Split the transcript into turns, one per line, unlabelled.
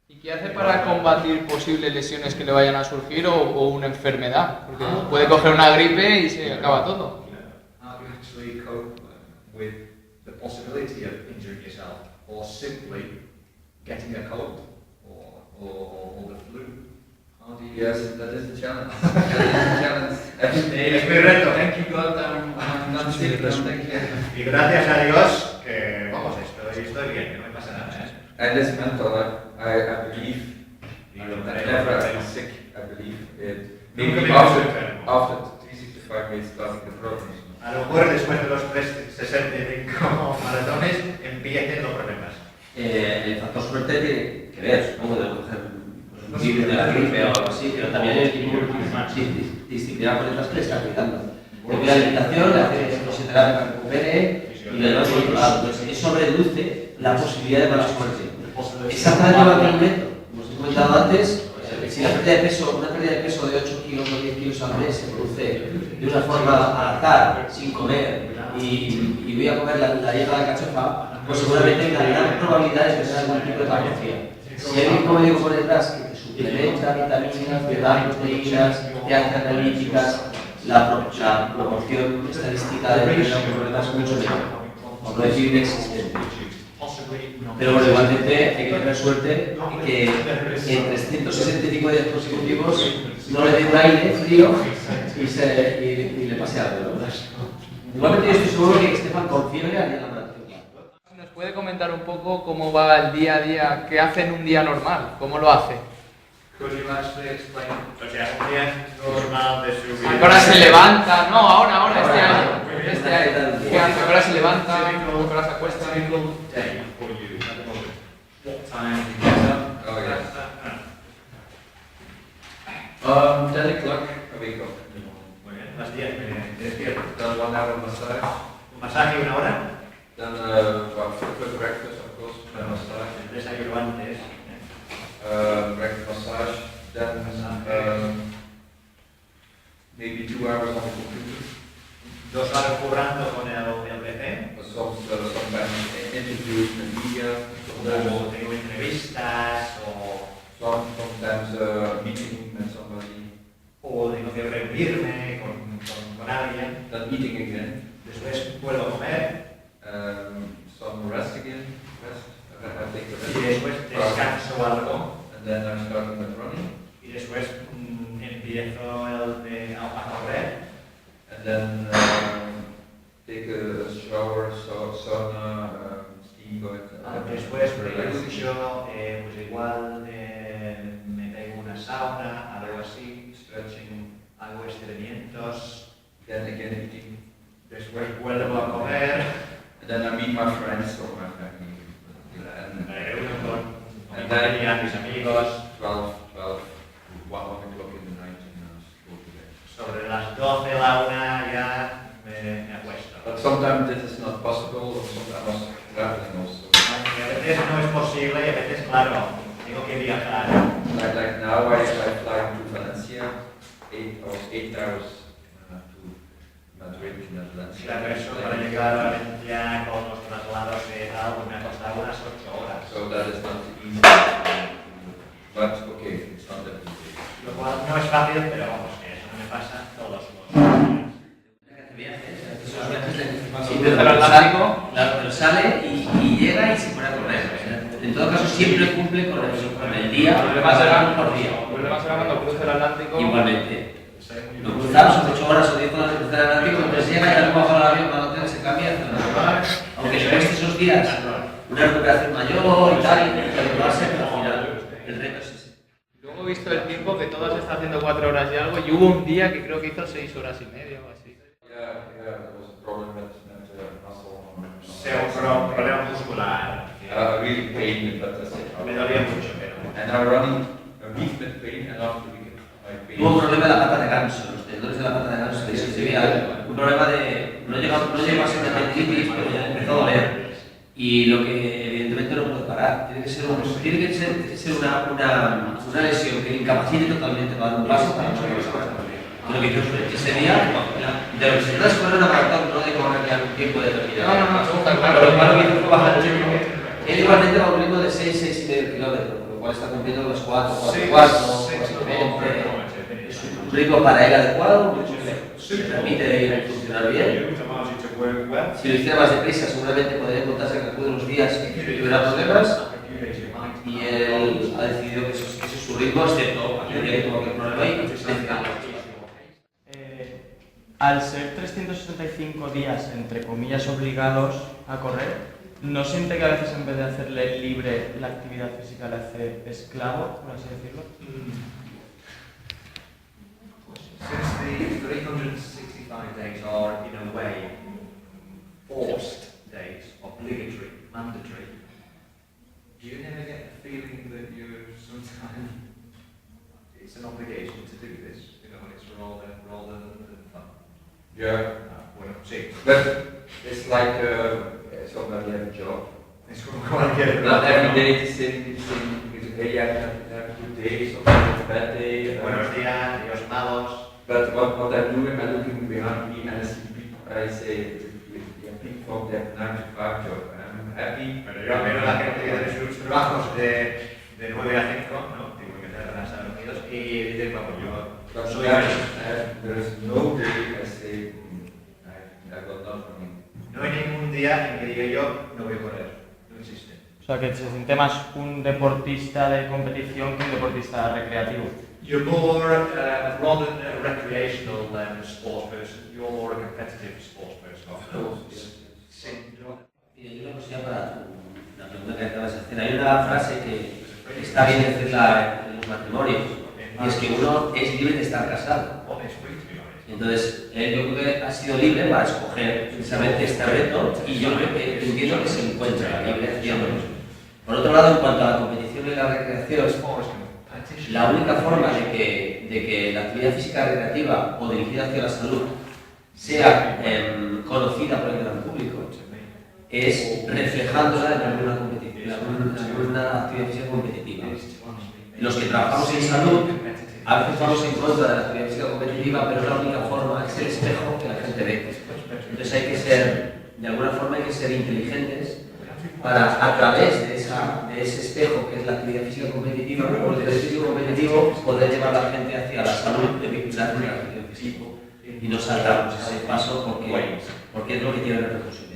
¿Y qué hace para combatir posibles lesiones que le vayan a surgir o una enfermedad? Porque puede coger una gripe y se acaba todo.
How do you actually cope with the possibility of injuring yourself or simply getting a cold or the flu? How do you...
Yes, that is the challenge. That is the challenge. Every day,
Es mi reto.
thank you God, I'm not sick, no, thank you.
Y gracias a Dios que, vamos, estoy bien, que no me pasa nada, ¿eh?
And it's mental, I believe that never I'm sick, I believe it. Maybe after 365 days starting the program.
A lo mejor después de los 365 maratones empiecen los problemas.
El factor suerte tiene que ver, supongo, de coger un virus de la gripe o algo así, pero también el tipo disciplina por detrás que le está cuidando. Le cuida la alimentación, le hace fisioterapia para que recupere y le da por otro lado. Entonces, eso reduce la posibilidad de mala suerte. Exactamente igual que el método. Como os he comentado antes, si una pérdida de peso de 8 kilos o 10 kilos al mes se produce de una forma al azar, sin comer, y voy a comer la dieta de cachofa, pues seguramente hay una gran probabilidad de tener algún tipo de patología. Si hay un médico por detrás que te suplementa vitaminas, te da proteínas, te hace analíticas, la proporción estadística de tener problemas es mucho menor, por no decir inexistente. Pero bueno, igualmente hay que tener suerte que en 365 días consecutivos no le dé un aire frío y le pase algo, ¿no? Igualmente yo estoy seguro que Estefan con fiebre haría la maratón.
¿Nos puede comentar un poco cómo va el día a día? ¿Qué hace en un día normal? ¿Cómo lo hace?
Could you actually explain? O sea, un día normal de su vida.
Ahora se levanta, no, ahora, este año. Este año. ¿Qué hace? Ahora se levanta, ahora se acuesta.
Day for you at the moment. What time do you get up?
Oh yes. 10 o'clock I wake up in the morning.
Muy bien, las 10 me despierto.
Then 1 hour massage.
Un masaje, una hora.
Then quick breakfast, of course, then massage.
El desayuno antes.
Breakfast massage. Then maybe 2 hours on the computer.
2 horas currando con el PC.
Sometimes interviews in the media.
O tengo entrevistas
Sometimes meeting with somebody.
o tengo que reunirme con alguien.
Then eating again.
Después vuelvo a comer
Some rest again. I take the rest.
y después descanso algo.
And then I'm starting with running.
Y después empiezo a correr.
And then take a shower, sauna, steam going.
Después me ducho, pues igual me pego una sauna, algo así,
Stretching.
hago estiramientos.
Then again eating.
Después vuelvo a comer.
And then I meet my friends or my family.
Me reúno con mi
And
familia, mis
then
amigos.
1 o'clock in the night and go to bed.
Sobre las 12 a la 1 ya me acuesto.
But sometimes this is not possible, or sometimes traveling also.
Y a veces no es posible y a veces, claro, tengo que viajar.
Like now I fly to Valencia, 8 hours to Madrid in Valencia.
Claro, eso para llegar a Valencia con los traslados de tal, me ha costado unas 8 horas.
So that is not easy. But okay, it's not that easy.
Lo cual no es fácil, pero vamos, que eso no me pasa todos los días.
Esos viajes de
Sí, desde el Atlántico.
Claro, pero sale y llega y se pone a correr. O sea, en todo caso, siempre cumple con el día, por día.
Vuelve más cuando cruce el Atlántico.
Igualmente. Lo cruzamos, son 8 horas o 10 horas de cruzar el Atlántico, entonces llega y ya luego baja el avión, para el hotel, se cambia, aunque le cueste esos días una recuperación mayor y tal, y recuperarse, pero al final el reto es ese.
Luego he visto el tiempo que todo se está haciendo 4 horas y algo, y hubo un día que creo que hizo 6 horas y media o así.
Yeah, there was a problem with muscle.
Un problema muscular.
Really pain, but that's it.
Me dolía mucho, pero...
And I'm running a week with pain, and after we get my pain.
Tuvo un problema de la pata de ganso, los tendones de la pata de ganso, que se debía un problema de... No llegó a ser de tendinitis, pero ya empezó a doler. Y lo que evidentemente no puede parar. Tiene que ser una lesión que incapacite totalmente para dar un paso para no volver. Lo que yo ese día, de lo que se trata es correr una maratón, no de correr ya un tiempo determinado.
No, está claro.
Pero lo malo que hizo fue bajar el ritmo. Él igualmente va a un ritmo de 6,5 kilómetros, por lo igual está cumpliendo los 4, 4,
Six,
4,
six and a half per kilometre finish.
es un ritmo para él adecuado, se permite funcionar bien.
It allows you to work well.
Si lo hiciera más deprisa, seguramente podría encontrarse que algunos de los días tuviera problemas. Y él ha decidido que ese es su ritmo, excepto aquel día que tuvo aquel problema y
al ser 365 días, entre comillas, obligados a correr, ¿no siente que a veces en vez de hacerle libre la actividad física le hace esclavo, por así decirlo?
Since the 365 days are, in a way, forced days, obligatory, mandatory, do you never get the feeling that you're sometimes, it's an obligation to do this, you know, it's rather than fun?
Yeah.
Bueno, sí.
But it's like somebody have a job.
Es como cualquier
Not every day the same, because hey, I have a good day, sometimes a bad day.
Buenos días, Dios malos.
But what I'm doing, I'm looking behind me and I see people, I say, people from that 9 to 5 job. I'm happy.
Pero yo miro a la gente que tiene sus trabajos de 9 a 5, ¿no? Tipo Inglaterra, en Estados Unidos, y dicen, vamos, yo
But
soy...
there is no day I say, I got done for me.
No hay ningún día en que diga yo, no voy a correr. No existe.
O sea, que se siente más un deportista de competición que un deportista recreativo.
You're more, rather than a recreational sports person, you're more a competitive sports person.
Of course, yes.
Y una cosilla para la pregunta que acabas de hacer. Hay una frase que está bien decirla en los matrimonios, y es que uno es libre de estar casado. Entonces, él yo creo que ha sido libre para escoger precisamente este reto, y yo creo que entiendo que se encuentra la libre haciéndolo. Por otro lado, en cuanto a la competición y la recreación, la única forma de que la actividad física recreativa o dirigida hacia la salud sea conocida por el gran público es reflejándola en alguna actividad física competitiva. Los que trabajamos en salud a veces vamos en contra de la actividad física competitiva, pero es la única forma, es el espejo que la gente ve. Entonces hay que ser, de alguna forma hay que ser inteligentes para, a través de ese espejo que es la actividad física competitiva o el ejercicio competitivo, poder llevar a la gente hacia la salud de vincular con el ejercicio físico y no saltarnos ese paso porque es lo que tiene repercusión.